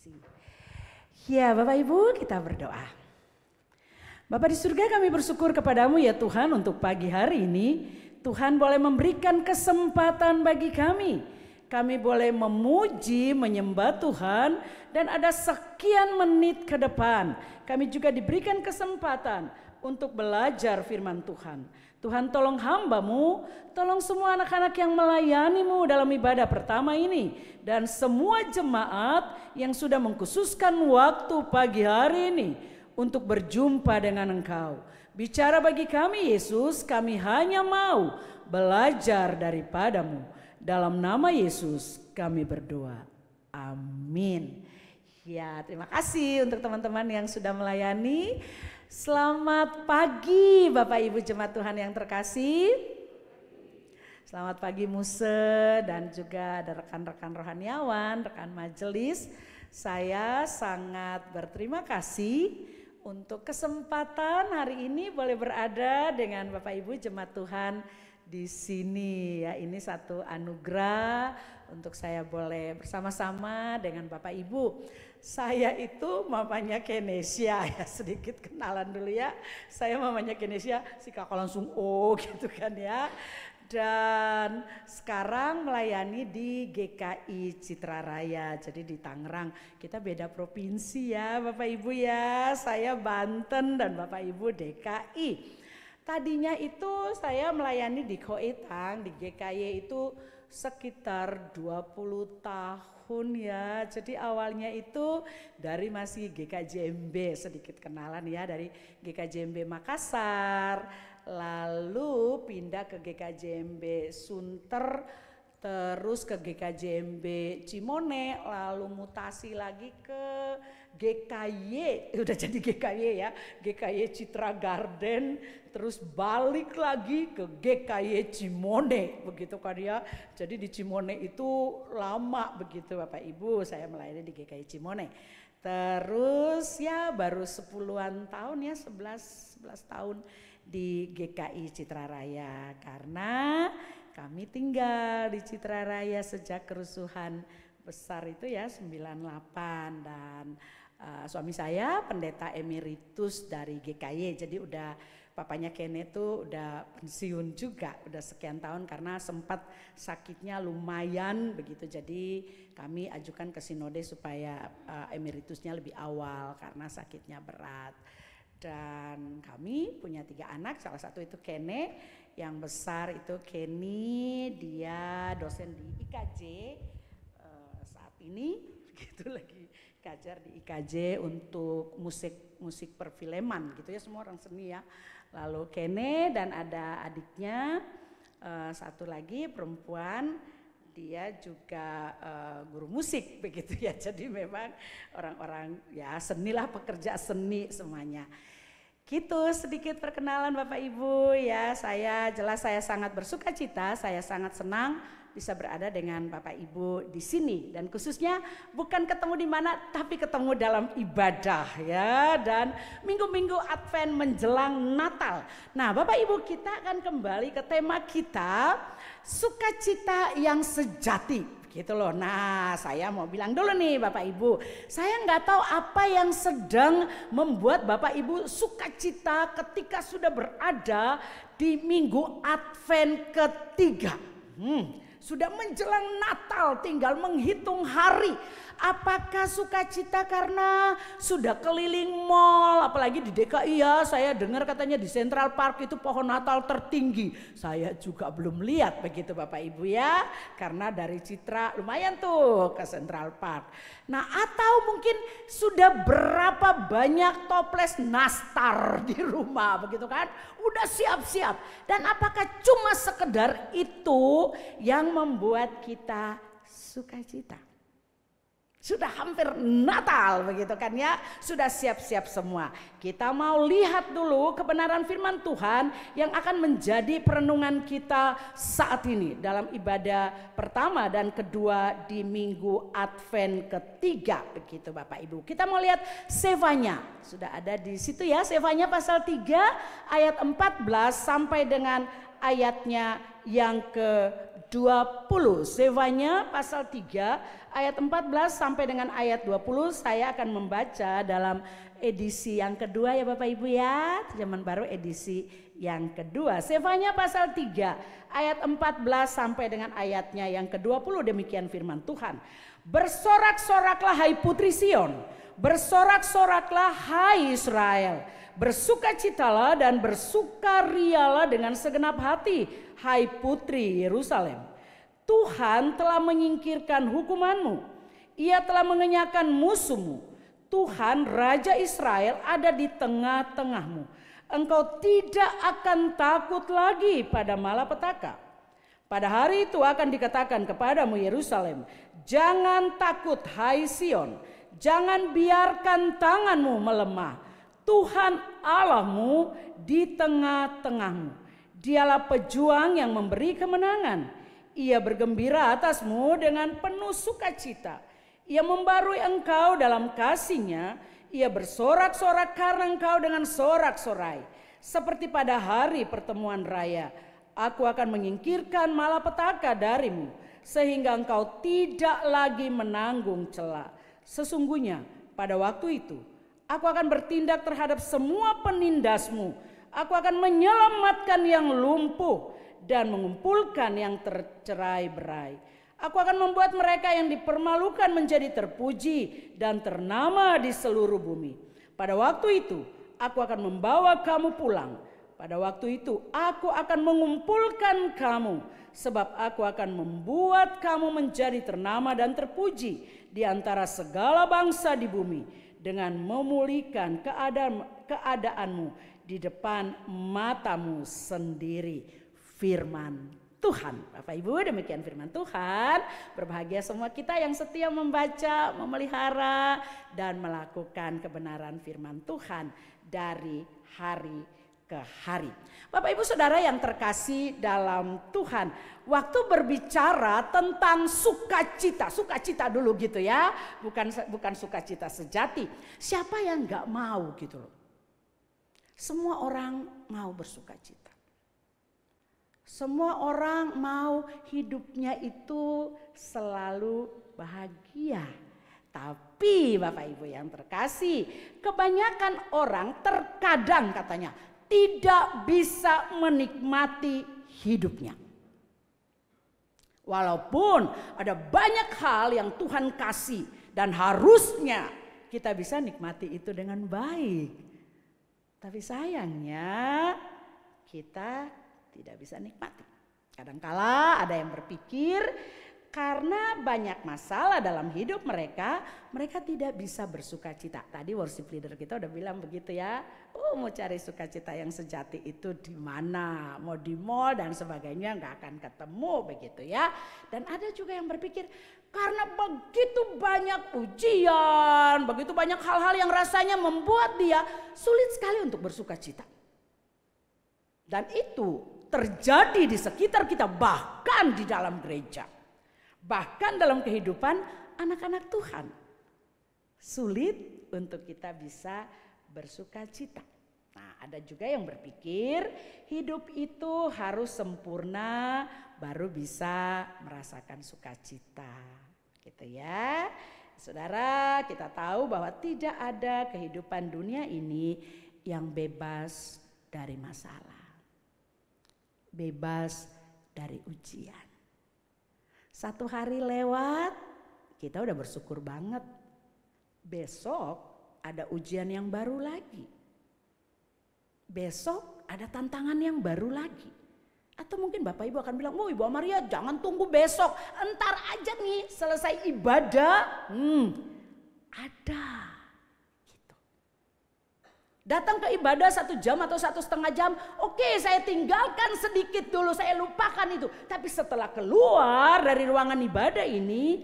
kasih. Ya Bapak Ibu, kita berdoa. Bapa di surga, kami bersyukur kepadamu ya Tuhan untuk pagi hari ini. Tuhan boleh memberikan kesempatan bagi kami. Kami boleh memuji, menyembah Tuhan, dan ada sekian menit ke depan kami juga diberikan kesempatan untuk belajar firman Tuhan. Tuhan tolong hamba-Mu, tolong semua anak-anak yang melayani-Mu dalam ibadah pertama ini. Dan semua jemaat yang sudah mengkhususkan waktu pagi hari ini untuk berjumpa dengan Engkau. Bicara bagi kami Yesus, kami hanya mau belajar daripada-Mu. Dalam nama Yesus kami berdoa. Amin. Ya, terima kasih untuk teman-teman yang sudah melayani. Selamat pagi Bapak Ibu jemaat Tuhan yang terkasih. Selamat pagi Muse dan juga ada rekan-rekan rohaniawan, rekan majelis. Saya sangat berterima kasih untuk kesempatan hari ini boleh berada dengan Bapak Ibu jemaat Tuhan di sini ya. Ini satu anugerah untuk saya boleh bersama-sama dengan Bapak Ibu. Saya itu mamanya Kenesia ya, sedikit kenalan dulu ya. Saya mamanya Kenesia, si kakak langsung oh gitu kan ya. Dan sekarang melayani di GKI Citra Raya, jadi di Tangerang. Kita beda provinsi ya Bapak Ibu ya, saya Banten dan Bapak Ibu DKI. Tadinya itu saya melayani di Koetang, di GKI itu sekitar 20 tahun ya. Jadi awalnya itu dari masih GKJMB, sedikit kenalan ya, dari GKJMB Makassar. Lalu pindah ke GKJMB Sunter, terus ke GKJMB Cimone, lalu mutasi lagi ke GKY, udah jadi GKY ya, GKY Citra Garden, terus balik lagi ke GKY Cimone, begitu kan ya. Jadi di Cimone itu lama begitu Bapak Ibu, saya melayani di GKY Cimone. Terus ya baru 10-an tahun ya, 11 tahun di GKI Citra Raya, karena kami tinggal di Citra Raya sejak kerusuhan besar itu ya 98, dan suami saya pendeta emeritus dari GKY, jadi udah papanya Kene tuh udah pensiun juga, udah sekian tahun karena sempat sakitnya lumayan begitu, jadi kami ajukan ke sinode supaya emeritusnya lebih awal karena sakitnya berat. Dan kami punya 3 anak, salah satu itu Kene, yang besar itu Kenny, dia dosen di IKJ saat ini, begitu lagi ngajar di IKJ untuk musik perfilman gitu ya, semua orang seni ya. Lalu Kene dan ada adiknya satu lagi perempuan, dia juga guru musik begitu ya. Jadi memang orang-orang ya senilah, pekerja seni semuanya. Gitu sedikit perkenalan Bapak Ibu ya. Saya sangat bersuka cita, saya sangat senang bisa berada dengan Bapak Ibu di sini, dan khususnya bukan ketemu di mana tapi ketemu dalam ibadah ya, dan minggu-minggu Advent menjelang Natal. Nah Bapak Ibu, kita akan kembali ke tema kita, sukacita yang sejati gitu loh. Nah saya mau bilang dulu nih Bapak Ibu, saya nggak tahu apa yang sedang membuat Bapak Ibu sukacita ketika sudah berada di minggu Advent ketiga. Sudah menjelang Natal, tinggal menghitung hari. Apakah sukacita karena sudah keliling mall, apalagi di DKI ya, saya dengar katanya di Central Park itu pohon Natal tertinggi. Saya juga belum lihat begitu Bapak Ibu ya, karena dari Citra lumayan tuh ke Central Park. Nah atau mungkin sudah berapa banyak toples nastar di rumah begitu kan, udah siap-siap. Dan apakah cuma sekedar itu yang membuat kita sukacita? Sudah hampir Natal begitu kan ya, sudah siap-siap semua. Kita mau lihat dulu kebenaran firman Tuhan yang akan menjadi perenungan kita saat ini dalam ibadah pertama dan kedua di minggu Advent ketiga begitu Bapak Ibu. Kita mau lihat Sefanya, sudah ada di situ ya, Sefanya pasal 3 ayat 14 sampai dengan ayatnya yang ke-20. Zefanya pasal 3 ayat 14 sampai dengan ayat 20 saya akan membaca dalam edisi yang kedua ya Bapak Ibu ya. Zaman baru edisi yang kedua. Zefanya pasal 3 ayat 14 sampai dengan ayatnya yang ke-20, demikian firman Tuhan. Bersorak-soraklah hai putri Sion, bersorak-soraklah hai Israel. Bersukacitalah dan bersukarialah dengan segenap hati hai putri Yerusalem. Tuhan telah menyingkirkan hukumanmu, Ia telah mengenyahkan musuhmu. Tuhan Raja Israel ada di tengah-tengahmu. Engkau tidak akan takut lagi pada malapetaka. Pada hari itu akan dikatakan kepadamu Yerusalem, jangan takut hai Sion, jangan biarkan tanganmu melemah. Tuhan Allahmu di tengah-tengahmu. Dialah pejuang yang memberi kemenangan. Ia bergembira atasmu dengan penuh sukacita. Ia membarui engkau dalam kasih-Nya. Ia bersorak-sorak karena engkau dengan sorak-sorai. Seperti pada hari pertemuan raya. Aku akan menyingkirkan malapetaka darimu, sehingga engkau tidak lagi menanggung cela. Sesungguhnya pada waktu itu aku akan bertindak terhadap semua penindasmu. Aku akan menyelamatkan yang lumpuh dan mengumpulkan yang tercerai-berai. Aku akan membuat mereka yang dipermalukan menjadi terpuji dan ternama di seluruh bumi. Pada waktu itu aku akan membawa kamu pulang. Pada waktu itu aku akan mengumpulkan kamu, sebab aku akan membuat kamu menjadi ternama dan terpuji di antara segala bangsa di bumi, dengan memulihkan keadaanmu di depan matamu sendiri. Firman Tuhan. Bapak Ibu, demikian firman Tuhan. Berbahagia semua kita yang setia membaca, memelihara, dan melakukan kebenaran firman Tuhan dari hari ke hari. Bapak Ibu Saudara yang terkasih dalam Tuhan, waktu berbicara tentang sukacita, sukacita dulu gitu ya, bukan sukacita sejati. Siapa yang nggak mau gitu loh? Semua orang mau bersukacita. Semua orang mau hidupnya itu selalu bahagia. Tapi Bapak Ibu yang terkasih, kebanyakan orang terkadang katanya tidak bisa menikmati hidupnya. Walaupun ada banyak hal yang Tuhan kasih dan harusnya kita bisa nikmati itu dengan baik. Tapi sayangnya kita tidak bisa nikmati. Kadangkala ada yang berpikir karena banyak masalah dalam hidup mereka tidak bisa bersukacita. Tadi worship leader kita udah bilang begitu ya. Mau cari sukacita yang sejati itu di mana? Mau di mall dan sebagainya nggak akan ketemu begitu ya. Dan ada juga yang berpikir karena begitu banyak ujian, begitu banyak hal-hal yang rasanya membuat dia sulit sekali untuk bersukacita. Dan itu terjadi di sekitar kita, bahkan di dalam gereja. Bahkan dalam kehidupan anak-anak Tuhan. Sulit untuk kita bisa bersukacita. Nah, ada juga yang berpikir hidup itu harus sempurna baru bisa merasakan sukacita. Gitu ya. Saudara, kita tahu bahwa tidak ada kehidupan dunia ini yang bebas dari masalah. Bebas dari ujian. Satu hari lewat, kita udah bersyukur banget. Besok ada ujian yang baru lagi. Besok ada tantangan yang baru lagi. Atau mungkin Bapak Ibu akan bilang, Ibu Amaria jangan tunggu besok. Entar aja nih selesai ibadah. Ada. Datang ke ibadah 1 jam atau 1,5 jam. Oke, saya tinggalkan sedikit dulu, saya lupakan itu. Tapi setelah keluar dari ruangan ibadah ini,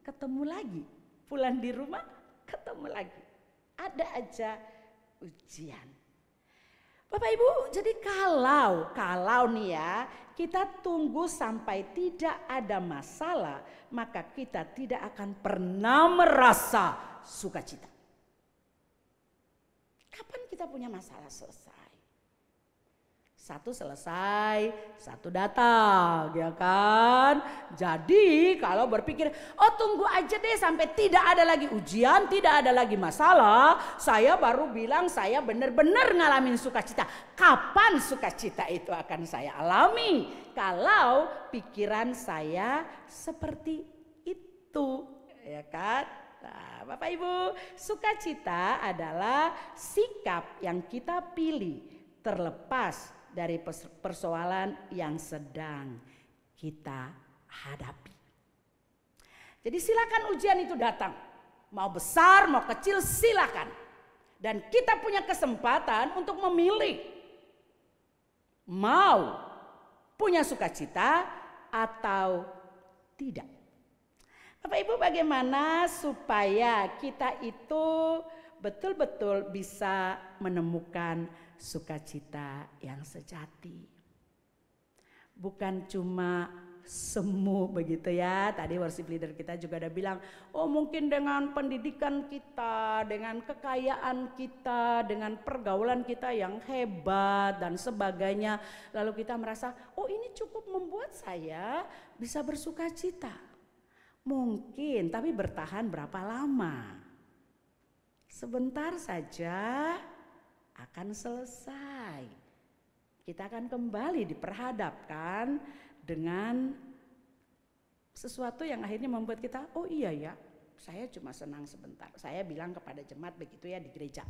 ketemu lagi. Pulang di rumah, ketemu lagi. Ada aja ujian. Bapak Ibu, jadi kalau nih ya, kita tunggu sampai tidak ada masalah, maka kita tidak akan pernah merasa sukacita. Kapan kita punya masalah selesai? Satu selesai, satu datang, ya kan? Jadi kalau berpikir, oh tunggu aja deh sampai tidak ada lagi ujian, tidak ada lagi masalah, saya baru bilang saya benar-benar ngalamin sukacita. Kapan sukacita itu akan saya alami? Kalau pikiran saya seperti itu, ya kan? Nah, Bapak Ibu, sukacita adalah sikap yang kita pilih terlepas dari persoalan yang sedang kita hadapi. Jadi silakan ujian itu datang. Mau besar, mau kecil silakan. Dan kita punya kesempatan untuk memilih. Mau punya sukacita atau tidak. Bapak Ibu, bagaimana supaya kita itu betul-betul bisa menemukan sukacita yang sejati. Bukan cuma semu begitu ya. Tadi worship leader kita juga ada bilang, oh mungkin dengan pendidikan kita, dengan kekayaan kita, dengan pergaulan kita yang hebat dan sebagainya. Lalu kita merasa, oh ini cukup membuat saya bisa bersukacita. Mungkin, tapi bertahan berapa lama? Sebentar saja akan selesai. Kita akan kembali diperhadapkan dengan sesuatu yang akhirnya membuat kita, oh iya ya, saya cuma senang sebentar. Saya bilang kepada jemaat begitu ya di gereja.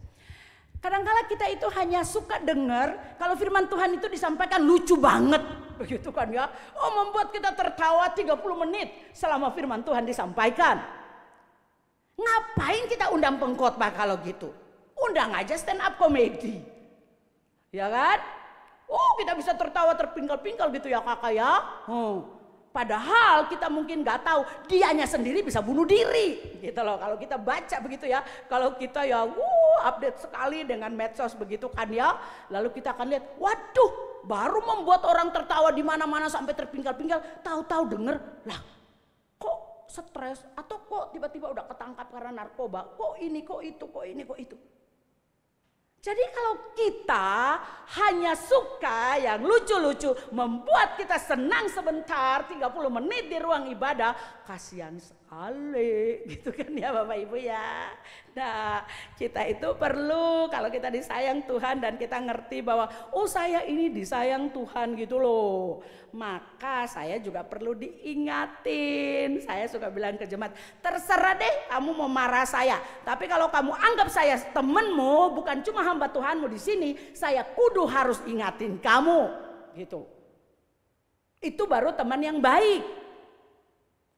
Kadang-kala kita itu hanya suka dengar kalau firman Tuhan itu disampaikan lucu banget. Begitu kan ya. Oh membuat kita tertawa 30 menit selama firman Tuhan disampaikan. Ngapain kita undang pengkhotbah kalau gitu? Undang aja stand up comedy. Ya kan? Oh kita bisa tertawa terpingkal-pingkal gitu ya kakak ya. Padahal kita mungkin gak tahu dianya sendiri bisa bunuh diri. Gitu loh kalau kita baca begitu ya. Kalau kita ya update sekali dengan medsos begitu kan ya. Lalu kita akan lihat waduh baru membuat orang tertawa di mana-mana sampai terpingkal-pingkal. Tahu-tahu denger lah kok stres atau kok tiba-tiba udah ketangkap karena narkoba. Kok ini kok itu kok ini kok itu. Jadi kalau kita hanya suka yang lucu-lucu, membuat kita senang sebentar 30 menit di ruang ibadah, kasihan sekali gitu kan ya Bapak Ibu ya. Nah kita itu perlu kalau kita disayang Tuhan dan kita ngerti bahwa oh saya ini disayang Tuhan gitu loh. Maka saya juga perlu diingatin. Saya suka bilang ke jemaat, terserah deh kamu mau marah saya. Tapi kalau kamu anggap saya temenmu, bukan cuma hamba Tuhanmu di sini, saya kudu harus ingatin kamu gitu. Itu baru teman yang baik.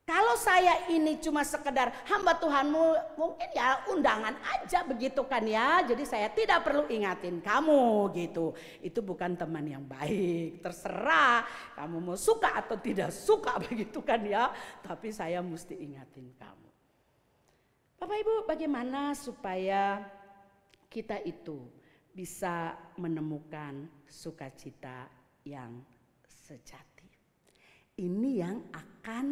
Kalau saya ini cuma sekedar hamba Tuhanmu, mungkin ya undangan aja begitu kan ya. Jadi saya tidak perlu ingatin kamu gitu. Itu bukan teman yang baik. Terserah kamu mau suka atau tidak suka begitu kan ya. Tapi saya mesti ingatin kamu. Bapak Ibu, bagaimana supaya kita itu bisa menemukan sukacita yang sejati? Ini yang akan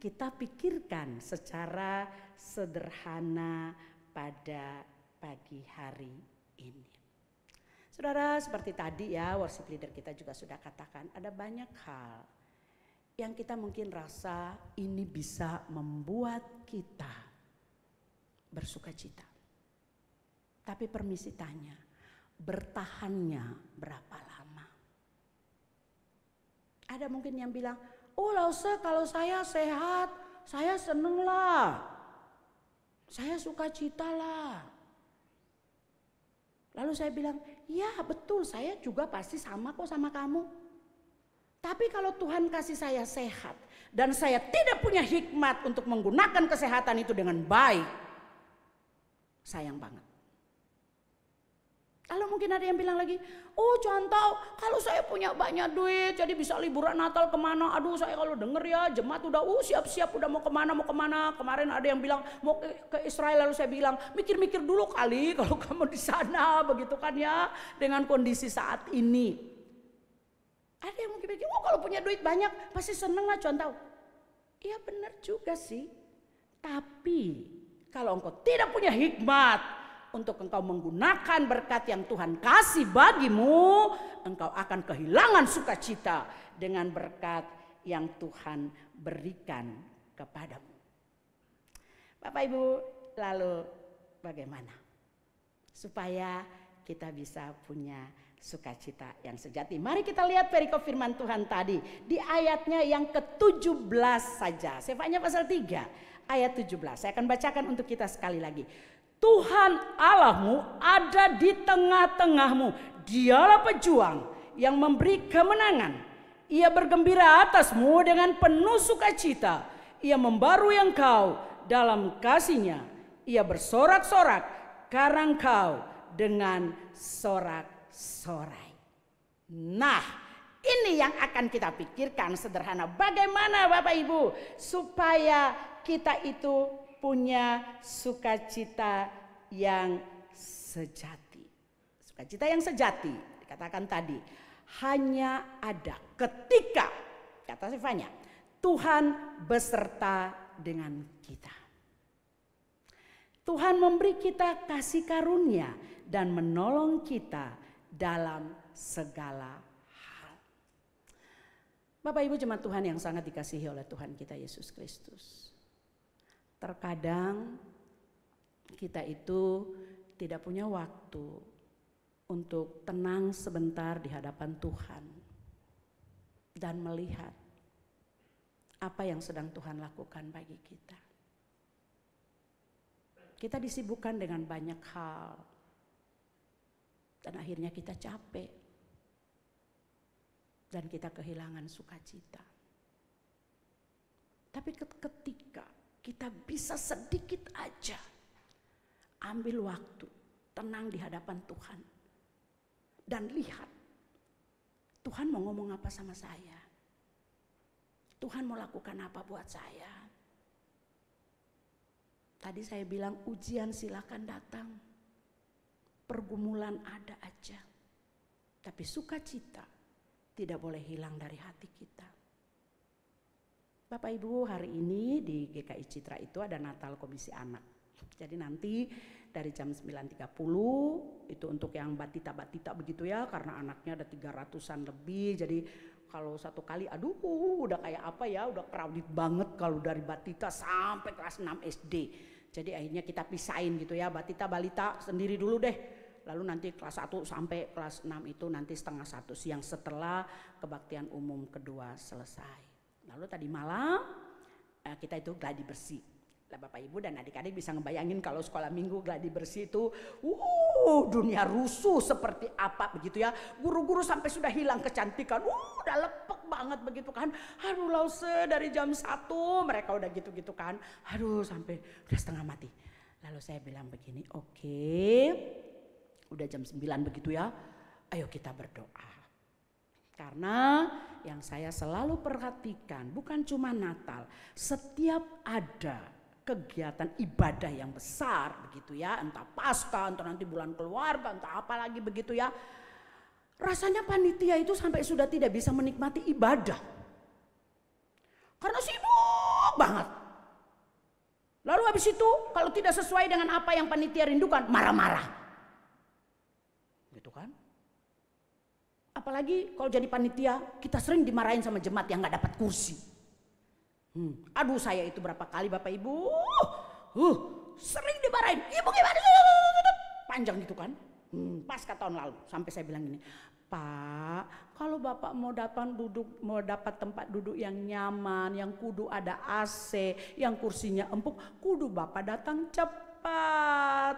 kita pikirkan secara sederhana pada pagi hari ini. Saudara, seperti tadi ya worship leader kita juga sudah katakan, ada banyak hal yang kita mungkin rasa ini bisa membuat kita bersukacita. Tapi permisi tanya, bertahannya berapa lama? Ada mungkin yang bilang, oh Lause kalau saya sehat, saya seneng lah. Saya sukacita lah. Lalu saya bilang, ya betul saya juga pasti sama kok sama kamu. Tapi kalau Tuhan kasih saya sehat dan saya tidak punya hikmat untuk menggunakan kesehatan itu dengan baik, sayang banget. Lalu mungkin ada yang bilang lagi, oh contoh kalau saya punya banyak duit jadi bisa liburan Natal kemana. Aduh saya kalau denger ya jemaat udah siap-siap udah mau kemana. Kemarin ada yang bilang mau ke Israel, lalu saya bilang mikir-mikir dulu kali kalau kamu di sana begitu kan ya dengan kondisi saat ini. Ada yang mungkin pikir, oh kalau punya duit banyak pasti seneng lah contoh. Iya benar juga sih. Tapi kalau engkau tidak punya hikmat untuk engkau menggunakan berkat yang Tuhan kasih bagimu, engkau akan kehilangan sukacita dengan berkat yang Tuhan berikan kepadamu. Bapak Ibu, lalu bagaimana supaya kita bisa punya sukacita yang sejati? Mari kita lihat perikop firman Tuhan tadi di ayatnya yang ke-17 saja. Sefanya pasal 3 ayat 17. Saya akan bacakan untuk kita sekali lagi. Tuhan Allahmu ada di tengah-tengahmu. Dialah pejuang yang memberi kemenangan. Ia bergembira atasmu dengan penuh sukacita. Ia membarui engkau dalam kasih-Nya. Ia bersorak-sorak karena engkau dengan sorak-sorai. Nah, ini yang akan kita pikirkan sederhana. Bagaimana Bapak Ibu supaya kita itu punya sukacita yang sejati. Sukacita yang sejati dikatakan tadi hanya ada ketika, kata Sefanya, Tuhan beserta dengan kita. Tuhan memberi kita kasih karunia dan menolong kita dalam segala hal. Bapak Ibu jemaat Tuhan yang sangat dikasihi oleh Tuhan kita Yesus Kristus. Terkadang kita itu tidak punya waktu untuk tenang sebentar di hadapan Tuhan dan melihat apa yang sedang Tuhan lakukan bagi kita. Kita disibukkan dengan banyak hal dan akhirnya kita capek dan kita kehilangan sukacita. Tapi ketika kita bisa sedikit aja ambil waktu tenang di hadapan Tuhan dan lihat Tuhan mau ngomong apa sama saya, Tuhan mau lakukan apa buat saya. Tadi saya bilang ujian silakan datang, pergumulan ada aja, tapi sukacita tidak boleh hilang dari hati kita. Bapak Ibu, hari ini di GKI Citra itu ada Natal Komisi Anak. Jadi nanti dari jam 9.30 itu untuk yang batita-batita begitu ya, karena anaknya ada 300-an lebih. Jadi kalau satu kali aduh udah kayak apa ya, udah crowded banget kalau dari batita sampai kelas 6 SD. Jadi akhirnya kita pisahin gitu ya, batita balita sendiri dulu deh. Lalu nanti kelas 1 sampai kelas 6 itu nanti 12:30 siang setelah kebaktian umum kedua selesai. Lalu tadi malam kita itu gladi bersih. Lah Bapak Ibu dan adik-adik bisa ngebayangin kalau sekolah minggu gladi bersih itu dunia rusuh seperti apa begitu ya. Guru-guru sampai sudah hilang kecantikan. Udah lepek banget begitu kan. Aduh lause dari jam 1 mereka udah gitu-gitu kan. Aduh sampai udah setengah mati. Lalu saya bilang begini, oke, udah jam 9 begitu ya. Ayo kita berdoa. Karena yang saya selalu perhatikan bukan cuma Natal, setiap ada kegiatan ibadah yang besar begitu ya, entah Paskah, entah nanti bulan keluarga, entah apa lagi begitu ya. Rasanya panitia itu sampai sudah tidak bisa menikmati ibadah. Karena sibuk banget. Lalu habis itu kalau tidak sesuai dengan apa yang panitia rindukan, marah-marah. Gitu kan? Apalagi kalau jadi panitia kita sering dimarahin sama jemaat yang gak dapat kursi. Aduh saya itu berapa kali Bapak Ibu sering dimarahin. Ibu gimana? Panjang gitu kan. Pasca tahun lalu sampai saya bilang gini, Pak, kalau Bapak mau dapat tempat duduk yang nyaman, yang kudu ada AC, yang kursinya empuk, kudu Bapak datang cepat.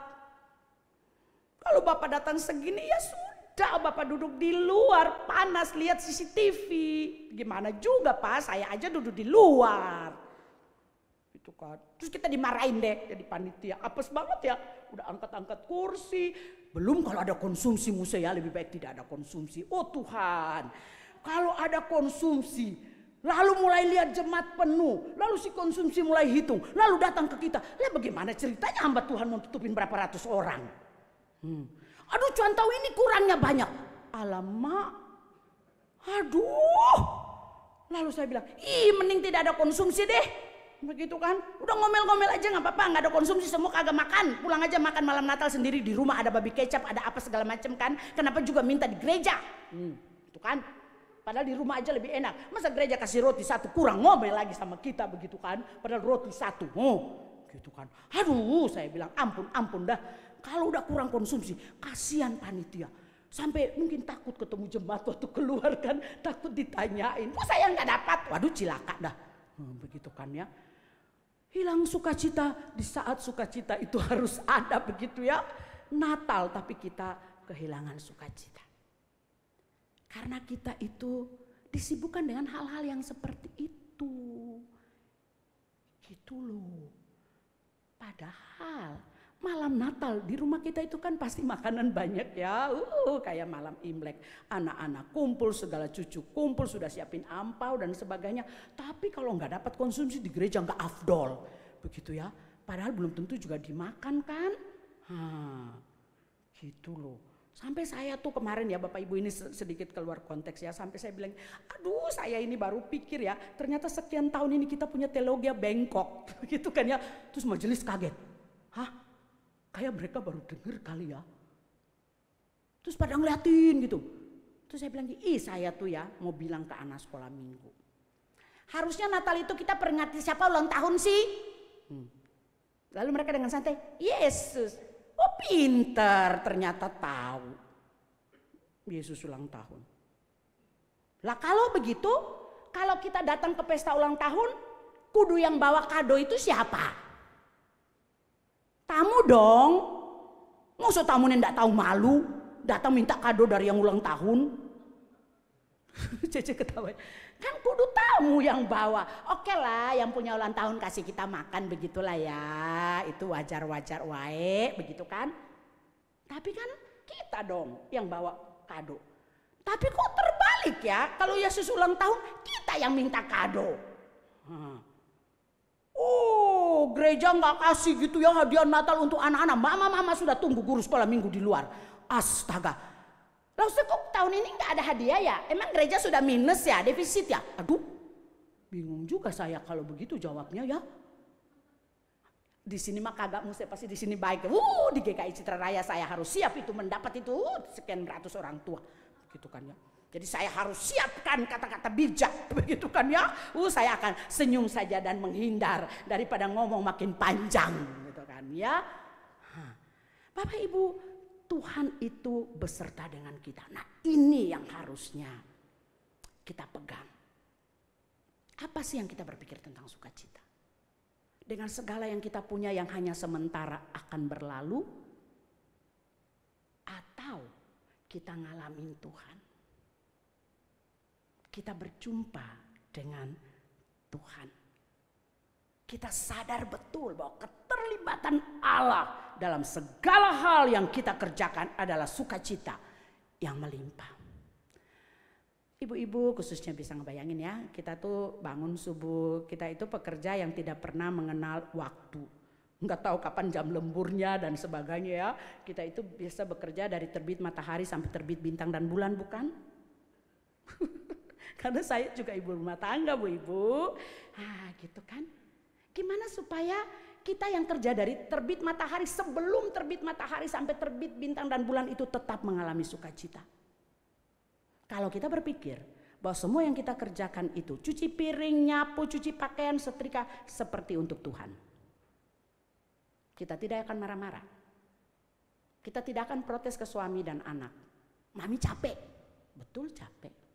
Kalau Bapak datang segini ya sudah, Bapak duduk di luar panas lihat CCTV. Gimana juga Pak, saya aja duduk di luar. Itu kan. Terus kita dimarahin deh jadi panitia. Apes banget ya, udah angkat-angkat kursi. Belum kalau ada konsumsi musa ya, lebih baik tidak ada konsumsi. Oh Tuhan, kalau ada konsumsi, lalu mulai lihat jemaat penuh, lalu si konsumsi mulai hitung, lalu datang ke kita. Lah bagaimana ceritanya hamba Tuhan mau tutupin berapa ratus orang? Aduh cuman tahu ini kurangnya banyak. Alamak. Aduh. Lalu saya bilang, mending tidak ada konsumsi deh. Begitu kan, udah ngomel-ngomel aja nggak apa-apa, nggak ada konsumsi, semua kagak makan, pulang aja makan malam Natal sendiri di rumah, ada babi kecap, ada apa segala macam kan. Kenapa juga minta di gereja? Itu kan, padahal di rumah aja lebih enak. Masa gereja kasih roti satu, kurang ngomel lagi sama kita begitu kan? Padahal roti satu, gitu kan. Aduh, saya bilang ampun dah. Kalau udah kurang konsumsi, kasihan panitia. Sampai mungkin takut ketemu jemaat waktu keluar kan, takut ditanyain. Kok saya nggak dapat? Waduh, cilaka dah. Begitu kan ya. Hilang sukacita di saat sukacita itu harus ada begitu ya. Natal tapi kita kehilangan sukacita. Karena kita itu disibukkan dengan hal-hal yang seperti itu. Gitu loh. Padahal malam Natal di rumah kita itu kan pasti makanan banyak ya. Kayak malam Imlek. Anak-anak kumpul, segala cucu kumpul, sudah siapin ampau dan sebagainya. Tapi kalau nggak dapat konsumsi di gereja nggak afdol. Begitu ya. Padahal belum tentu juga dimakan kan. Gitu loh. Sampai saya tuh kemarin ya Bapak Ibu, ini sedikit keluar konteks ya. Sampai saya bilang, aduh saya ini baru pikir ya. Ternyata sekian tahun ini kita punya teologia bengkok. Begitu kan ya. Terus majelis kaget. Kayak mereka baru dengar kali ya. Terus pada ngeliatin gitu. Terus saya bilang, saya tuh ya mau bilang ke anak sekolah minggu. Harusnya Natal itu kita peringati siapa ulang tahun sih? Lalu mereka dengan santai, Yesus. Oh pintar, ternyata tahu. Yesus ulang tahun. Lah kalau begitu, kalau kita datang ke pesta ulang tahun, kudu yang bawa kado itu siapa? Tamu dong. Masa tamu yang enggak tahu malu datang minta kado dari yang ulang tahun? Cece ketawa. Kan kudu tamu yang bawa. Oke lah, yang punya ulang tahun kasih kita makan begitulah ya. Itu wajar-wajar wae, begitu kan? Tapi kan kita dong yang bawa kado. Tapi kok terbalik ya? Kalau Yesus ulang tahun, kita yang minta kado. Gereja nggak kasih gitu ya hadiah Natal untuk anak-anak. Mama sudah tunggu guru sekolah minggu di luar. Astaga. Lalu kok tahun ini nggak ada hadiah ya? Emang gereja sudah minus ya, defisit ya? Aduh, bingung juga saya kalau begitu jawabnya ya. Di sini mah kagak mesti, pasti di sini baik. Di GKI Citra Raya saya harus siap itu mendapat itu sekian ratus orang tua, gitu kan ya. Jadi saya harus siapkan kata-kata bijak, begitu kan ya. Saya akan senyum saja dan menghindar daripada ngomong makin panjang, gitu kan ya. Bapak Ibu, Tuhan itu beserta dengan kita. Nah ini yang harusnya kita pegang. Apa sih yang kita berpikir tentang sukacita? Dengan segala yang kita punya yang hanya sementara akan berlalu, atau kita ngalamin Tuhan? Kita berjumpa dengan Tuhan. Kita sadar betul bahwa keterlibatan Allah dalam segala hal yang kita kerjakan adalah sukacita yang melimpah. Ibu-ibu khususnya bisa ngebayangin ya, kita tuh bangun subuh, kita itu pekerja yang tidak pernah mengenal waktu. Nggak tahu kapan jam lemburnya dan sebagainya ya. Kita itu biasa bekerja dari terbit matahari sampai terbit bintang dan bulan, bukan? Karena saya juga ibu rumah tangga Bu Ibu. Gitu kan. Gimana supaya kita yang kerja dari terbit matahari sebelum terbit matahari sampai terbit bintang dan bulan itu tetap mengalami sukacita. Kalau kita berpikir bahwa semua yang kita kerjakan itu cuci piring, nyapu, cuci pakaian, setrika seperti untuk Tuhan. Kita tidak akan marah-marah. Kita tidak akan protes ke suami dan anak. Mami capek. Betul capek.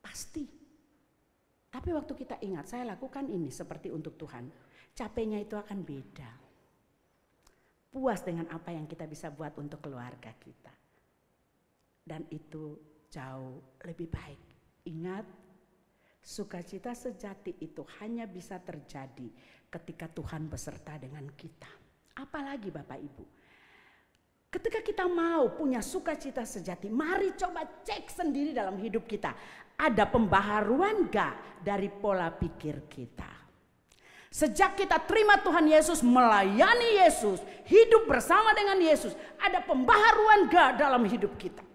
Pasti. Tapi waktu kita ingat saya lakukan ini seperti untuk Tuhan, capeknya itu akan beda. Puas dengan apa yang kita bisa buat untuk keluarga kita. Dan itu jauh lebih baik. Ingat, sukacita sejati itu hanya bisa terjadi ketika Tuhan beserta dengan kita. Apalagi Bapak Ibu, ketika kita mau punya sukacita sejati, mari coba cek sendiri dalam hidup kita. Ada pembaharuan gak dari pola pikir kita? Sejak kita terima Tuhan Yesus, melayani Yesus, hidup bersama dengan Yesus, ada pembaharuan gak dalam hidup kita?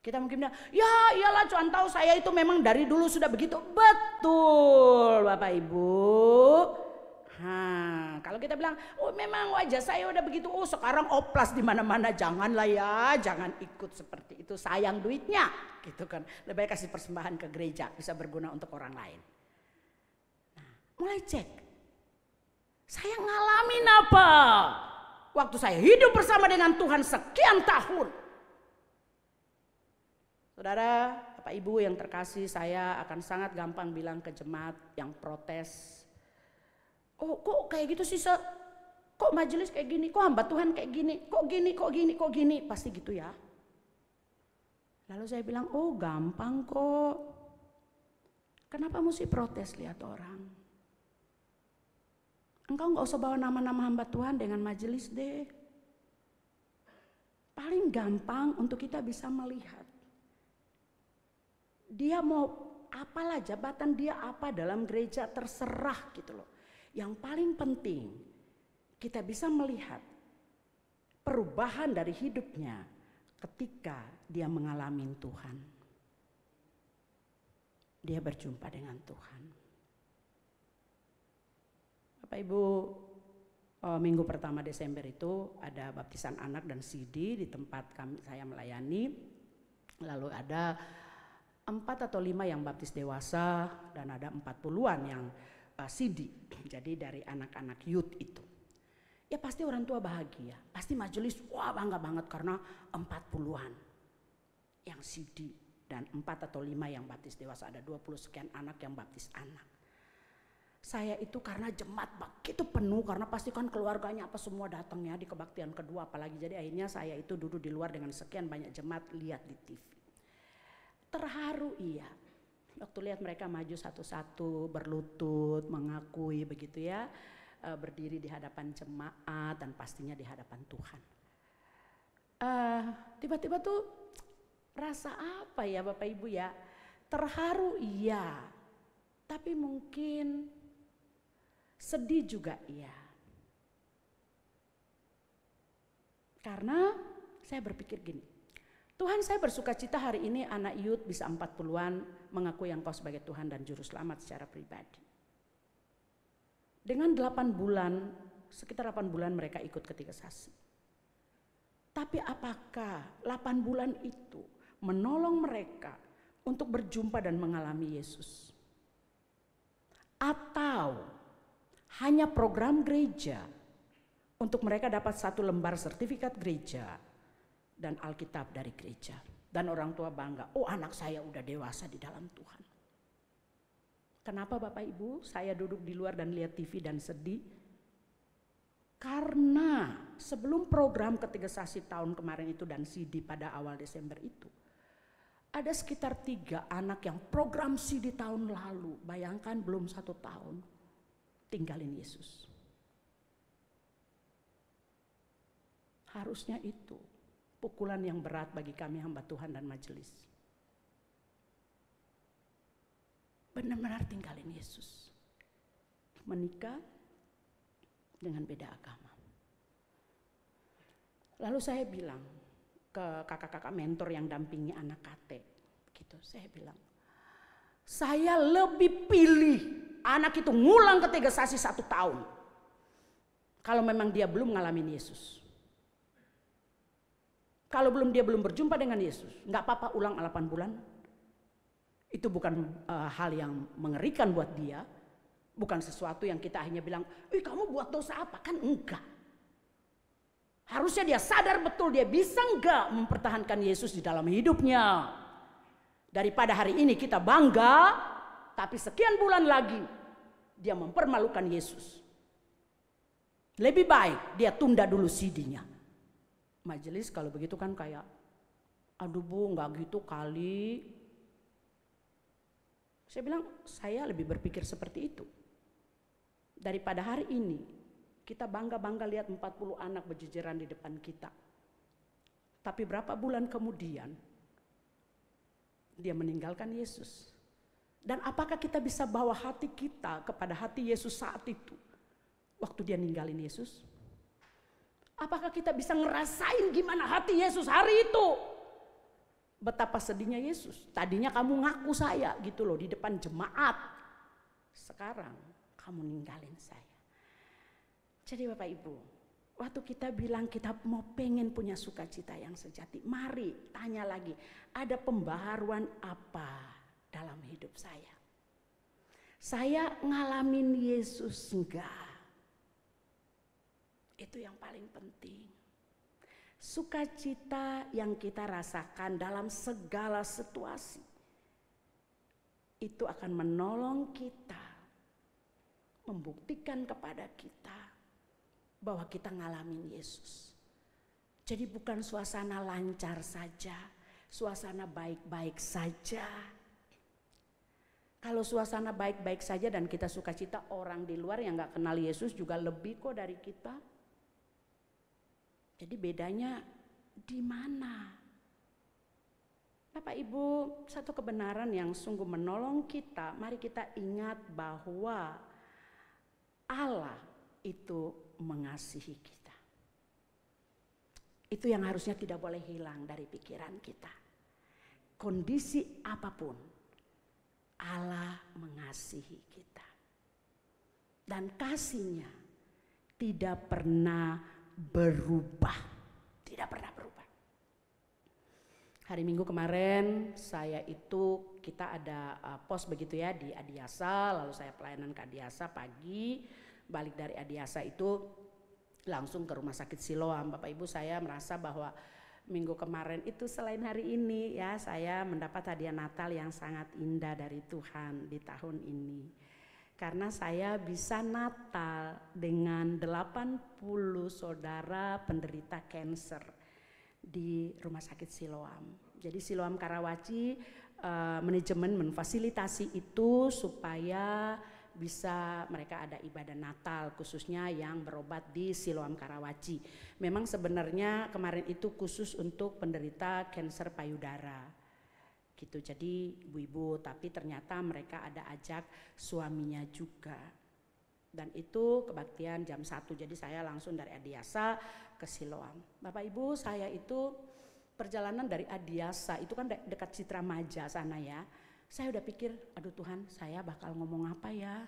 Kita mungkin bilang, ya iyalah Tuhan tahu saya itu memang dari dulu sudah begitu. Betul Bapak Ibu. Kalau kita bilang, oh memang wajah saya udah begitu, oh sekarang oplas di mana-mana, janganlah ya, jangan ikut seperti itu, sayang duitnya, gitu kan. Lebih baik kasih persembahan ke gereja, bisa berguna untuk orang lain. Nah, mulai cek, saya ngalamin apa? Waktu saya hidup bersama dengan Tuhan sekian tahun. Saudara, Bapak Ibu yang terkasih, saya akan sangat gampang bilang ke jemaat yang protes. Oh kok kayak gitu sih, kok majelis kayak gini, kok hamba Tuhan kayak gini, kok gini, pasti gitu ya. Lalu saya bilang, oh gampang kok. Kenapa mesti protes lihat orang? Engkau gak usah bawa nama-nama hamba Tuhan dengan majelis deh. Paling gampang untuk kita bisa melihat. Dia mau apalah jabatan dia apa dalam gereja, terserah gitu loh. Yang paling penting kita bisa melihat perubahan dari hidupnya ketika dia mengalami Tuhan. Dia berjumpa dengan Tuhan. Bapak Ibu, minggu pertama Desember itu ada baptisan anak dan CD di tempat saya melayani. Lalu ada 4 atau 5 yang baptis dewasa dan ada 40-an yang CD. Jadi dari anak-anak youth itu. Ya pasti orang tua bahagia. Pasti majelis wah bangga banget karena 40-an yang CD. Dan 4 atau 5 yang baptis dewasa. Ada 20 sekian anak yang baptis anak. Saya itu karena jemaat begitu penuh. Karena pasti kan keluarganya apa semua datang ya di kebaktian kedua. Apalagi jadi akhirnya saya itu duduk di luar dengan sekian banyak jemaat lihat di TV. Terharu iya. Waktu lihat mereka maju satu-satu, berlutut, mengakui begitu ya, berdiri di hadapan jemaat dan pastinya di hadapan Tuhan. Tiba-tiba tuh rasa apa ya Bapak Ibu ya? Terharu iya, tapi mungkin sedih juga iya. Karena saya berpikir gini. Tuhan saya bersuka cita hari ini anak youth bisa 40-an mengakui Engkau sebagai Tuhan dan Juru Selamat secara pribadi. Dengan 8 bulan, sekitar 8 bulan mereka ikut ketiga saksi. Tapi apakah 8 bulan itu menolong mereka untuk berjumpa dan mengalami Yesus? Atau hanya program gereja untuk mereka dapat 1 lembar sertifikat gereja dan Alkitab dari gereja. Dan orang tua bangga, oh anak saya udah dewasa di dalam Tuhan. Kenapa Bapak Ibu saya duduk di luar dan lihat TV dan sedih? Karena sebelum program ketiga saksi tahun kemarin itu dan CD pada awal Desember itu. Ada sekitar 3 anak yang program CD tahun lalu, bayangkan belum 1 tahun, tinggalin Yesus. Harusnya itu pukulan yang berat bagi kami hamba Tuhan dan majelis. Benar-benar tinggalin Yesus. Menikah dengan beda agama. Lalu saya bilang ke kakak-kakak mentor yang dampingi anak KT. Gitu, saya bilang, saya lebih pilih anak itu ngulang ketiga saksi 1 tahun. Kalau memang dia belum ngalamin Yesus. Kalau dia belum berjumpa dengan Yesus, nggak apa-apa ulang 8 bulan. Itu bukan hal yang mengerikan buat dia. Bukan sesuatu yang kita hanya bilang, kamu buat dosa apa? Kan enggak. Harusnya dia sadar betul dia bisa enggak mempertahankan Yesus di dalam hidupnya. Daripada hari ini kita bangga, tapi sekian bulan lagi dia mempermalukan Yesus. Lebih baik dia tunda dulu CD-nya. Majelis kalau begitu kan kayak, aduh Bu nggak gitu kali. Saya bilang saya lebih berpikir seperti itu. Daripada hari ini kita bangga-bangga lihat 40 anak berjejeran di depan kita. Tapi berapa bulan kemudian dia meninggalkan Yesus. Dan apakah kita bisa bawa hati kita kepada hati Yesus saat itu? Waktu dia ninggalin Yesus? Apakah kita bisa ngerasain gimana hati Yesus hari itu? Betapa sedihnya Yesus. Tadinya kamu ngaku saya gitu loh di depan jemaat. Sekarang kamu ninggalin saya. Jadi Bapak Ibu, waktu kita bilang kita mau pengen punya sukacita yang sejati, mari tanya lagi, ada pembaharuan apa dalam hidup saya? Saya ngalamin Yesus enggak? Itu yang paling penting. Sukacita yang kita rasakan dalam segala situasi itu akan menolong kita, membuktikan kepada kita bahwa kita ngalamin Yesus. Jadi bukan suasana lancar saja, suasana baik-baik saja. Kalau suasana baik-baik saja dan kita sukacita, orang di luar yang gak kenal Yesus juga lebih kok dari kita. Jadi bedanya di mana? Bapak Ibu, satu kebenaran yang sungguh menolong kita, mari kita ingat bahwa Allah itu mengasihi kita. Itu yang harusnya tidak boleh hilang dari pikiran kita. Kondisi apapun, Allah mengasihi kita. Dan kasihnya tidak pernah berubah, tidak pernah berubah. Hari Minggu kemarin kita ada pos begitu ya di Adiasa, lalu saya pelayanan ke Adiasa pagi, balik dari Adiasa itu langsung ke Rumah Sakit Siloam. Bapak Ibu, saya merasa bahwa minggu kemarin itu selain hari ini ya, saya mendapat hadiah Natal yang sangat indah dari Tuhan di tahun ini. Karena saya bisa Natal dengan 80 saudara penderita kanker di Rumah Sakit Siloam. Jadi Siloam Karawaci manajemen memfasilitasi itu supaya bisa mereka ada ibadah Natal khususnya yang berobat di Siloam Karawaci. Memang sebenarnya kemarin itu khusus untuk penderita kanker payudara. Gitu, jadi ibu-ibu, tapi ternyata mereka ada ajak suaminya juga. Dan itu kebaktian jam 1, jadi saya langsung dari Adiasa ke Siloam. Bapak Ibu, saya itu perjalanan dari Adiasa, itu kan dekat Citra Maja sana ya. Saya udah pikir, aduh Tuhan, saya bakal ngomong apa ya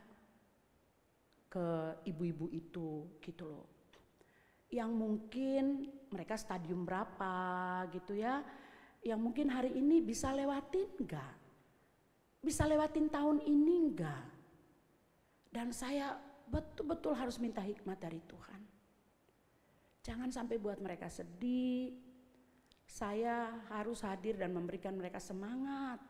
ke ibu-ibu itu gitu loh. Yang mungkin mereka stadium berapa gitu ya. Yang mungkin hari ini bisa lewatin enggak? Bisa lewatin tahun ini enggak? Dan saya betul-betul harus minta hikmat dari Tuhan. Jangan sampai buat mereka sedih. Saya harus hadir dan memberikan mereka semangat.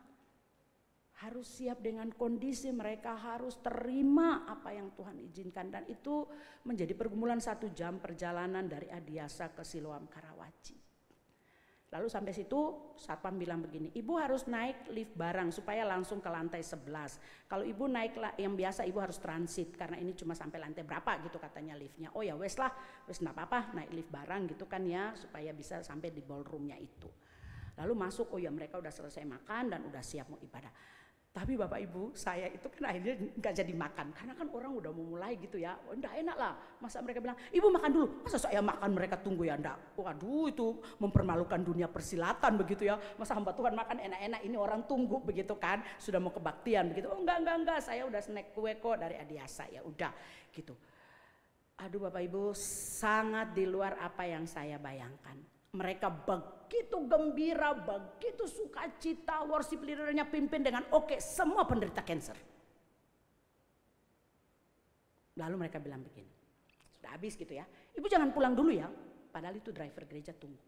Harus siap dengan kondisi mereka, harus terima apa yang Tuhan izinkan. Dan itu menjadi pergumulan 1 jam perjalanan dari Adiasa ke Siloam Karawaci. Lalu sampai situ satpam bilang begini, ibu harus naik lift barang supaya langsung ke lantai 11. Kalau ibu naik yang biasa ibu harus transit karena ini cuma sampai lantai berapa gitu katanya liftnya. Oh ya wes lah, wes gak apa-apa naik lift barang gitu kan ya supaya bisa sampai di ballroomnya itu. Lalu masuk, oh ya mereka udah selesai makan dan udah siap mau ibadah. Tapi Bapak Ibu, saya itu kan akhirnya gak jadi makan. Karena kan orang udah mau mulai gitu ya. Oh, enggak enak lah. Masa mereka bilang, ibu makan dulu. Masa saya makan mereka tunggu ya enggak. Waduh itu mempermalukan dunia persilatan begitu ya. Masa hamba Tuhan makan enak-enak ini orang tunggu begitu kan. Sudah mau kebaktian begitu. Oh enggak. Saya udah snack kue kok dari Adiasa ya udah gitu. Aduh Bapak Ibu, sangat di luar apa yang saya bayangkan. Mereka begitu gembira, begitu sukacita, worship leadernya pimpin dengan oke, semua penderita kanker. Lalu mereka bilang begini, sudah habis gitu ya, ibu jangan pulang dulu ya, padahal itu driver gereja tunggu.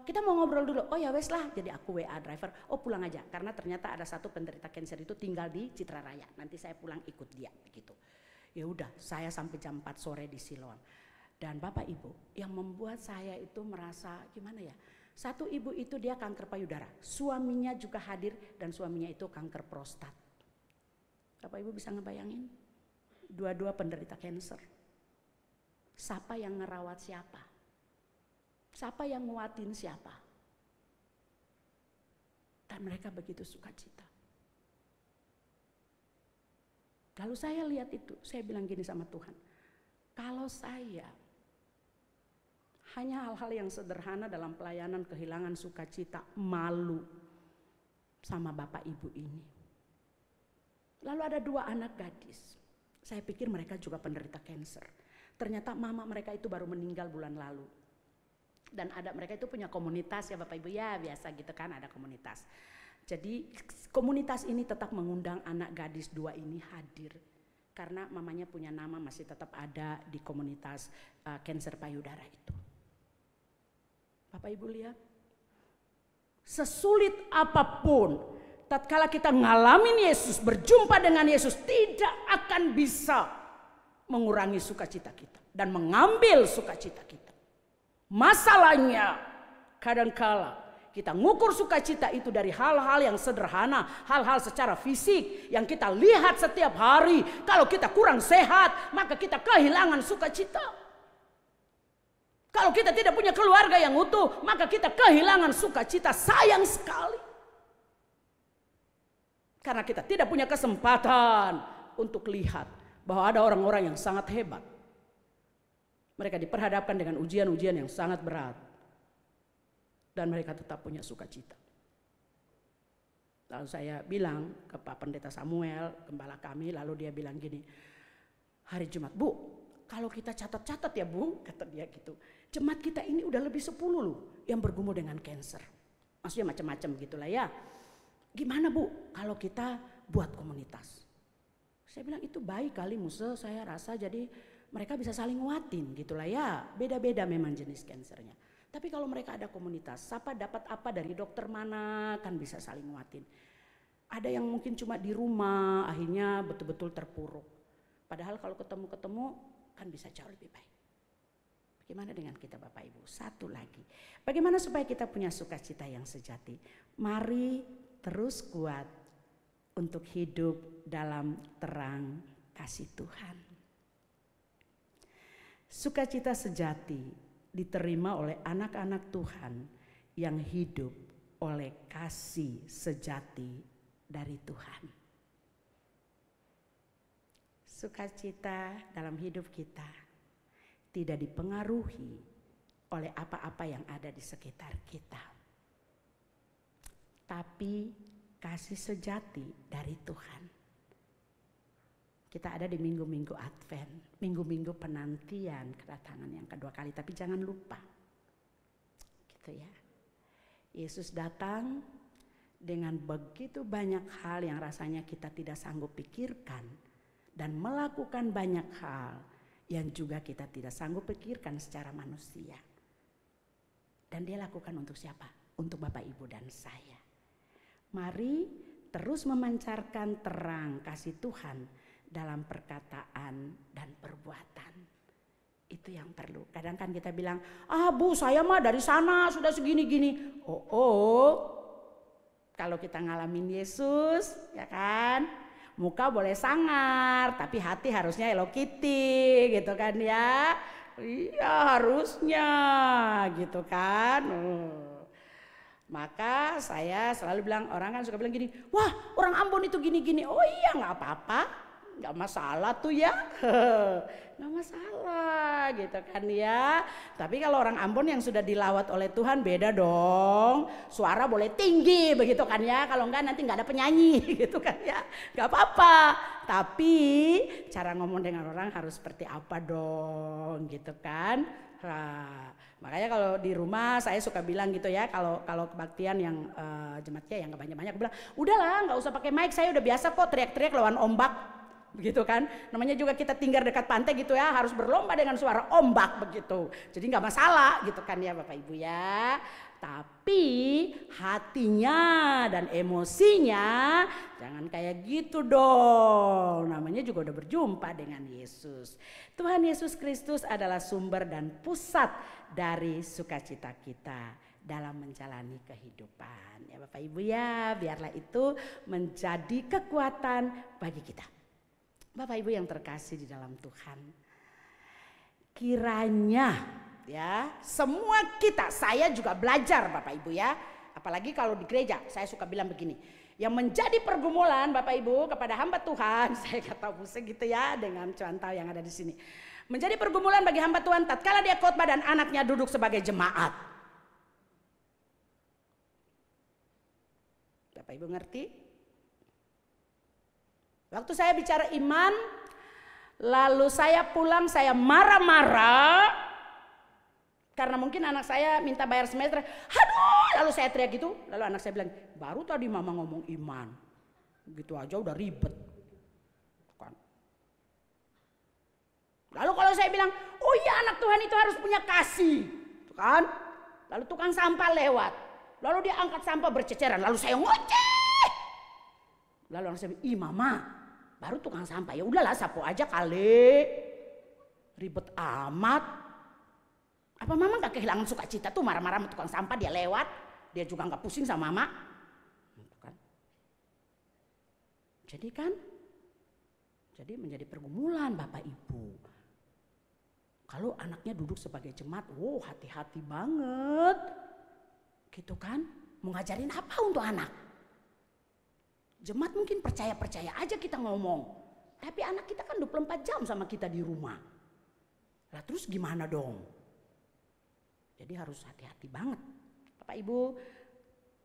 Kita mau ngobrol dulu, oh ya wes lah, jadi aku WA driver, oh pulang aja, karena ternyata ada satu penderita kanker itu tinggal di Citra Raya, nanti saya pulang ikut dia begitu. Ya udah, saya sampai jam 4 sore di Siloam. Dan Bapak Ibu, yang membuat saya itu merasa gimana ya, satu ibu itu dia kanker payudara, suaminya juga hadir dan suaminya itu kanker prostat. Bapak Ibu bisa ngebayangin, dua-dua penderita kanker. Siapa yang ngerawat siapa? Siapa yang nguatin siapa? Dan mereka begitu sukacita. Lalu saya lihat itu, saya bilang gini sama Tuhan, kalau saya Hanya hal-hal yang sederhana dalam pelayanan kehilangan sukacita, malu sama bapak ibu ini. Lalu ada 2 anak gadis. Saya pikir mereka juga penderita kanker. Ternyata mama mereka itu baru meninggal bulan lalu. Dan mereka itu punya komunitas ya Bapak Ibu ya, biasa gitu kan ada komunitas. Jadi komunitas ini tetap mengundang anak gadis 2 ini hadir. Karena mamanya punya nama masih tetap ada di komunitas kanker payudara itu. Bapak Ibu lihat, sesulit apapun, tatkala kita ngalamin Yesus, berjumpa dengan Yesus, tidak akan bisa mengurangi sukacita kita dan mengambil sukacita kita. Masalahnya, kadangkala kita ngukur sukacita itu dari hal-hal yang sederhana, hal-hal secara fisik yang kita lihat setiap hari. Kalau kita kurang sehat, maka kita kehilangan sukacita. Kalau kita tidak punya keluarga yang utuh, maka kita kehilangan sukacita. Sayang sekali. Karena kita tidak punya kesempatan untuk lihat bahwa ada orang-orang yang sangat hebat. Mereka diperhadapkan dengan ujian-ujian yang sangat berat. Dan mereka tetap punya sukacita. Lalu saya bilang ke Pak Pendeta Samuel, gembala kami, lalu dia bilang gini, hari Jumat, Bu, kalau kita catat-catat ya Bu, kata dia gitu, jemaat kita ini udah lebih 10 loh yang bergumul dengan kanker. Maksudnya macam-macam gitulah ya. Gimana Bu kalau kita buat komunitas? Saya bilang itu baik kali Musa, saya rasa jadi mereka bisa saling nguatin gitulah ya. Beda-beda memang jenis kankernya. Tapi kalau mereka ada komunitas, siapa dapat apa dari dokter mana kan bisa saling nguatin. Ada yang mungkin cuma di rumah akhirnya betul-betul terpuruk. Padahal kalau ketemu-ketemu kan bisa jauh lebih baik. Bagaimana dengan kita Bapak Ibu? Satu lagi, bagaimana supaya kita punya sukacita yang sejati? Mari terus kuat untuk hidup dalam terang kasih Tuhan. Sukacita sejati diterima oleh anak-anak Tuhan yang hidup oleh kasih sejati dari Tuhan. Sukacita dalam hidup kita tidak dipengaruhi oleh apa-apa yang ada di sekitar kita. Tapi kasih sejati dari Tuhan. Kita ada di minggu-minggu Advent, minggu-minggu penantian kedatangan yang kedua kali. Tapi jangan lupa, gitu ya. Yesus datang dengan begitu banyak hal yang rasanya kita tidak sanggup pikirkan. Dan melakukan banyak hal yang juga kita tidak sanggup pikirkan secara manusia. Dan dia lakukan untuk siapa? Untuk Bapak Ibu dan saya. Mari terus memancarkan terang kasih Tuhan dalam perkataan dan perbuatan. Itu yang perlu. Kadang kan kita bilang, Bu saya mah dari sana sudah segini-gini. Kalau kita ngalamin Yesus, ya kan, muka boleh sangar, tapi hati harusnya Hello Kitty, gitu kan ya. Iya harusnya, gitu kan. Maka saya selalu bilang, orang kan suka bilang gini, wah orang Ambon itu gini-gini. Oh iya gak apa-apa. Gak masalah tuh ya, gak masalah gitu kan ya. Tapi kalau orang Ambon yang sudah dilawat oleh Tuhan beda dong. Suara boleh tinggi begitu kan ya, kalau enggak nanti gak ada penyanyi gitu kan ya. Gak apa-apa, tapi cara ngomong dengan orang harus seperti apa dong gitu kan. Nah, makanya kalau di rumah saya suka bilang gitu ya, kalau kebaktian yang jemaatnya yang gak banyak-banyak, aku bilang udahlah gak usah pakai mic, saya udah biasa kok teriak-teriak lawan ombak. Begitu kan, namanya juga kita tinggal dekat pantai gitu ya, harus berlomba dengan suara ombak begitu, jadi nggak masalah gitu kan ya Bapak Ibu ya. Tapi hatinya dan emosinya jangan kayak gitu dong, namanya juga udah berjumpa dengan Yesus. Tuhan Yesus Kristus adalah sumber dan pusat dari sukacita kita dalam menjalani kehidupan ya Bapak Ibu ya. Biarlah itu menjadi kekuatan bagi kita. Bapak Ibu yang terkasih di dalam Tuhan, kiranya ya semua kita, saya juga belajar Bapak Ibu ya, apalagi kalau di gereja saya suka bilang begini, yang menjadi pergumulan Bapak Ibu kepada hamba Tuhan, saya kata Musa gitu ya dengan contoh yang ada di sini, Menjadi pergumulan bagi hamba Tuhan tatkala dia khotbah dan anaknya duduk sebagai jemaat. Bapak Ibu ngerti? Waktu saya bicara iman, lalu saya pulang, saya marah-marah karena mungkin anak saya minta bayar semester. Aduh, lalu saya teriak gitu. Lalu anak saya bilang, baru tadi mama ngomong iman, gitu aja udah ribet. Kan? Lalu kalau saya bilang, oh iya anak Tuhan itu harus punya kasih, kan? Lalu tukang sampah lewat, lalu dia angkat sampah berceceran, lalu saya ngoceh. Lalu anak saya bilang, ih mama, baru tukang sampah, ya udahlah sapu aja kali, ribet amat. Apa mama nggak kehilangan sukacita tuh marah-marah sama tukang sampah, dia lewat, dia juga nggak pusing sama mama, kan? Jadi menjadi pergumulan Bapak Ibu. Kalau anaknya duduk sebagai jemaat, wow hati-hati banget, gitu kan? Mau ngajarin apa untuk anak? Jemaat mungkin percaya-percaya aja kita ngomong, tapi anak kita kan 24 jam sama kita di rumah. Lah terus gimana dong? Jadi harus hati-hati banget. Bapak Ibu,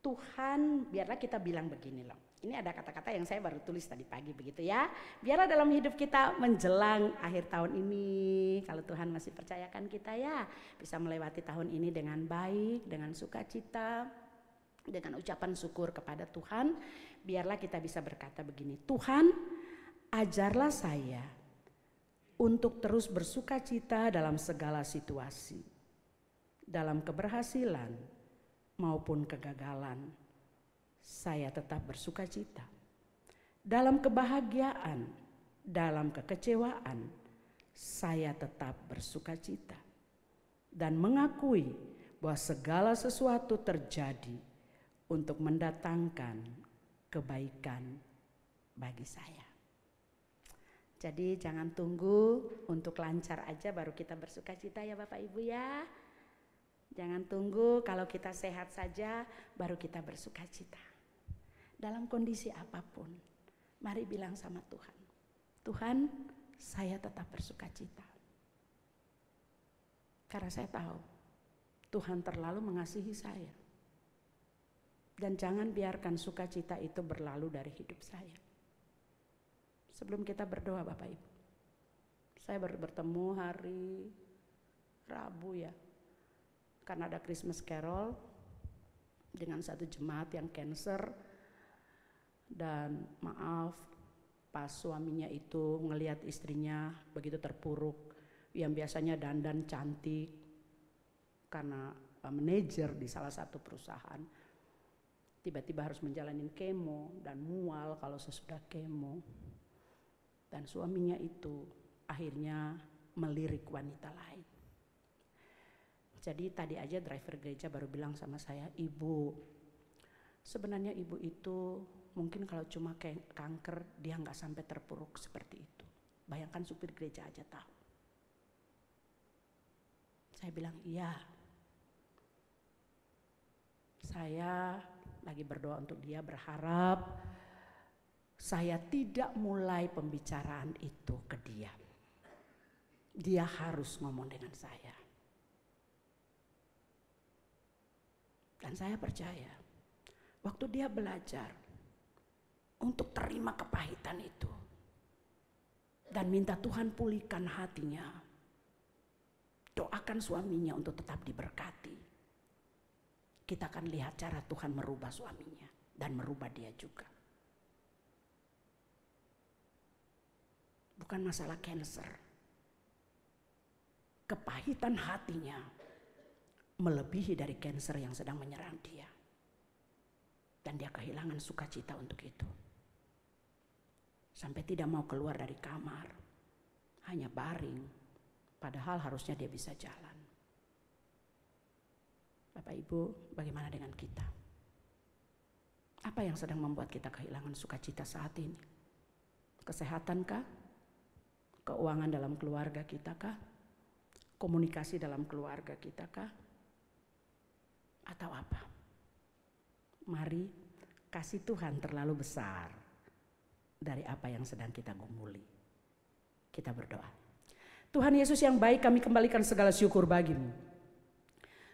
Tuhan biarlah kita bilang begini loh. Ini ada kata-kata yang saya baru tulis tadi pagi begitu ya. Biarlah dalam hidup kita menjelang akhir tahun ini, kalau Tuhan masih percayakan kita ya, bisa melewati tahun ini dengan baik, dengan sukacita, dengan ucapan syukur kepada Tuhan. Biarlah kita bisa berkata begini, Tuhan ajarlah saya untuk terus bersukacita dalam segala situasi. Dalam keberhasilan maupun kegagalan, saya tetap bersukacita. Dalam kebahagiaan, dalam kekecewaan, saya tetap bersukacita. Dan mengakui bahwa segala sesuatu terjadi untuk mendatangkan kebaikan bagi saya. Jadi jangan tunggu untuk lancar aja baru kita bersukacita ya Bapak Ibu ya. Jangan tunggu kalau kita sehat saja baru kita bersukacita. Dalam kondisi apapun, mari bilang sama Tuhan, Tuhan saya tetap bersukacita. Karena saya tahu Tuhan terlalu mengasihi saya. Dan jangan biarkan sukacita itu berlalu dari hidup saya. Sebelum kita berdoa Bapak Ibu, saya baru bertemu hari Rabu ya. Karena ada Christmas Carol dengan satu jemaat yang cancer. Dan maaf pas suaminya itu ngelihat istrinya begitu terpuruk. Yang biasanya dandan cantik karena manajer di salah satu perusahaan. Tiba-tiba harus menjalani kemo dan mual kalau sesudah kemo. Dan suaminya itu akhirnya melirik wanita lain. Jadi tadi aja driver gereja baru bilang sama saya, Ibu, sebenarnya ibu itu mungkin kalau cuma kanker dia nggak sampai terpuruk seperti itu. Bayangkan supir gereja aja tahu. Saya bilang iya. Saya lagi berdoa untuk dia, berharap saya tidak mulai pembicaraan itu ke dia. Dia harus ngomong dengan saya. Dan saya percaya, waktu dia belajar untuk terima kepahitan itu dan minta Tuhan pulihkan hatinya, doakan suaminya untuk tetap diberkati. Kita akan lihat cara Tuhan merubah suaminya dan merubah dia juga. Bukan masalah cancer. Kepahitan hatinya melebihi dari kanker yang sedang menyerang dia. Dan dia kehilangan sukacita untuk itu. Sampai tidak mau keluar dari kamar. Hanya baring. Padahal harusnya dia bisa jalan. Bapak Ibu, bagaimana dengan kita? Apa yang sedang membuat kita kehilangan sukacita saat ini? Kesehatankah? Keuangan dalam keluarga kita kah? Komunikasi dalam keluarga kita kah? Atau apa? Mari kasih Tuhan terlalu besar dari apa yang sedang kita gumuli. Kita berdoa. Tuhan Yesus yang baik, kami kembalikan segala syukur bagi-Mu.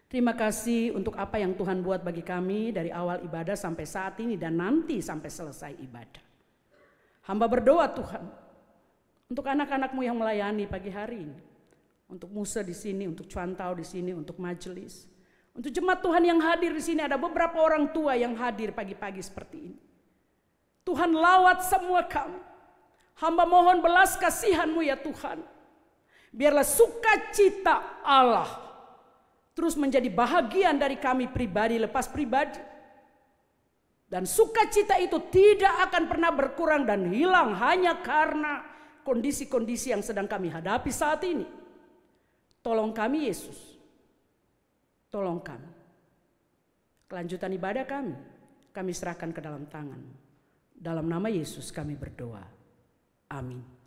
Terima kasih untuk apa yang Tuhan buat bagi kami dari awal ibadah sampai saat ini dan nanti sampai selesai ibadah. Hamba berdoa Tuhan untuk anak-anak-Mu yang melayani pagi hari ini. Untuk Musa di sini, untuk Cuantau di sini, untuk majelis. Untuk jemaat Tuhan yang hadir di sini, ada beberapa orang tua yang hadir pagi-pagi seperti ini. Tuhan lawat semua kami. Hamba mohon belas kasihan-Mu ya Tuhan. Biarlah sukacita Allah terus menjadi bahagian dari kami pribadi lepas pribadi. Dan sukacita itu tidak akan pernah berkurang dan hilang hanya karena kondisi-kondisi yang sedang kami hadapi saat ini. Tolong kami Yesus. Tolong kami. Kelanjutan ibadah kami serahkan ke dalam tangan. Dalam nama Yesus kami berdoa. Amin.